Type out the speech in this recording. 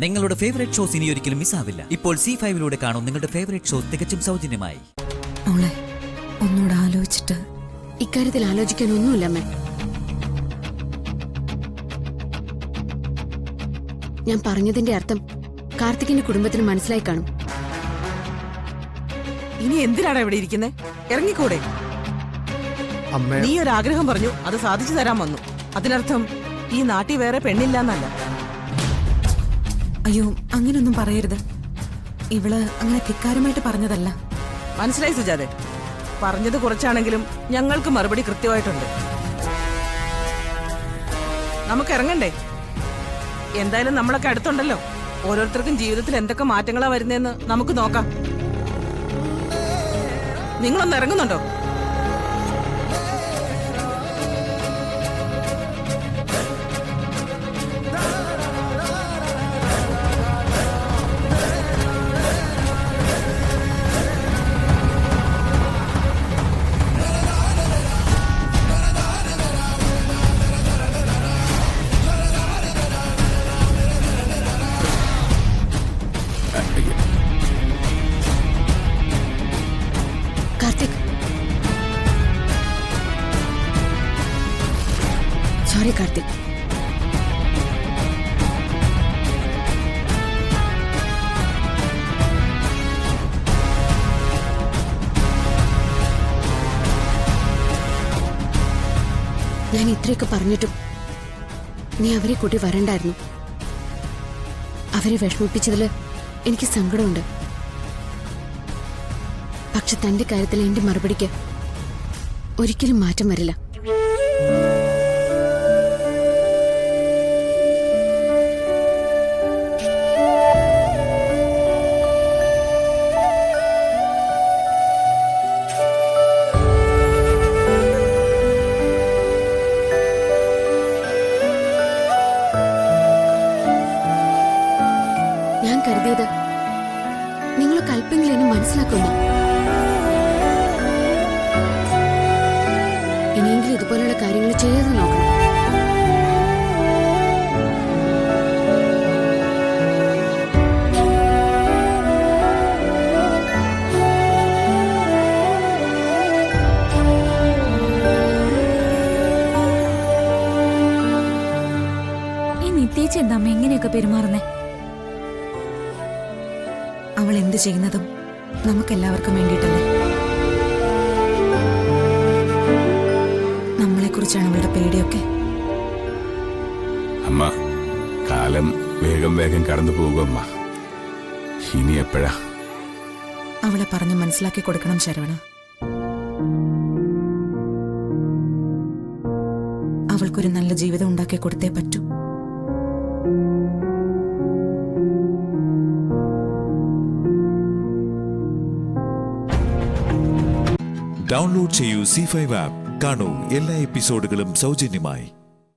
നിങ്ങളുടെ favourite shows ഇനി ഒരിക്കലും മിസ്സാവില്ല. ഇപ്പോൾ C5 കാണും നിങ്ങളുടെ ഫേവറേറ്റ് ഷോസ് തികച്ചും സൗജന്യമായി. മോളെ ഒന്നുകൂടെ ആലോചിച്ചിട്ട്. ഇക്കാര്യത്തിൽ ആലോചിക്കാനൊന്നുമില്ല അമ്മേ. ഞാൻ പറഞ്ഞതിന്റെ അർത്ഥം കാർത്തികിന്റെ കുടുംബത്തിന് മനസ്സിലായി കാണും. ഇനി എന്തിനാണ് ഇവിടെ ഇരിക്കുന്നത്? ഇറങ്ങിക്കൂടെ? നീ ഒരു ആഗ്രഹം പറഞ്ഞു, അത് സാധിച്ചു തരാൻ വന്നു. അതിനർത്ഥം ഈ നാട്ടിൽ വേറെ പെണ്ണില്ലാന്നല്ല. അയ്യോ, അങ്ങനൊന്നും പറയരുത്. ഇവള് അങ്ങനെ ധിക്കാരമായിട്ട് പറഞ്ഞതല്ല. മനസ്സിലായി സുജാതെ, പറഞ്ഞത് കുറച്ചാണെങ്കിലും ഞങ്ങൾക്ക് മറുപടി കൃത്യമായിട്ടുണ്ട്. നമുക്ക് ഇറങ്ങണ്ടേ? എന്തായാലും നമ്മളൊക്കെ അടുത്തുണ്ടല്ലോ. ഓരോരുത്തർക്കും ജീവിതത്തിൽ എന്തൊക്കെ മാറ്റങ്ങളാ വരുന്നതെന്ന് നമുക്ക് നോക്കാം. നിങ്ങളൊന്ന് ഇറങ്ങുന്നുണ്ടോ? കാർത്തിക്, സോറി കാർത്തിക്. ഞാൻ ഇത്രയൊക്കെ പറഞ്ഞിട്ടും നീ അവരെ കൂട്ടി വരണ്ടായിരുന്നു. അവരെ വിഷമിപ്പിച്ചതില് എനിക്ക് സങ്കടമുണ്ട്. പക്ഷെ തന്റെ കാര്യത്തിൽ എന്റെ മറുപടിക്ക് ഒരിക്കലും മാറ്റം വരില്ല. ഞാൻ കരുതിയത് നിങ്ങളൊക്കെ അല്പെങ്കിലും എന്നെ മനസ്സിലാക്കുന്നു. ഇനിയെങ്കിലും ഇതുപോലെയുള്ള കാര്യങ്ങൾ ചെയ്യാതെ നോക്കണം. ഈ നിത്യേച്ചി എന്താ അമ്മ എങ്ങനെയൊക്കെ പെരുമാറുന്നേ? അവൾ എന്ത് ചെയ്യുന്നതും നമുക്കെല്ലാവർക്കും വേണ്ടിയിട്ടല്ലേ. നമ്മളെക്കുറിച്ചാണ് അവളുടെ പേടിയൊക്കെ. അമ്മ, കാലം വേഗം വേഗം കടന്നു പോകുമമ്മ. ഇനി എപ്പോഴാ? അവളെ പറഞ്ഞ് മനസ്സിലാക്കി കൊടുക്കണം ശരവണ. അവൾക്കൊരു നല്ല ജീവിതം ഉണ്ടാക്കി കൊടുത്തേ പറ്റൂ. ഡൗൺലോഡ് ചെയ്യൂ C5 ആപ്പ്. കാണൂ എല്ലാ എപ്പിസോഡുകളും സൗജന്യമായി.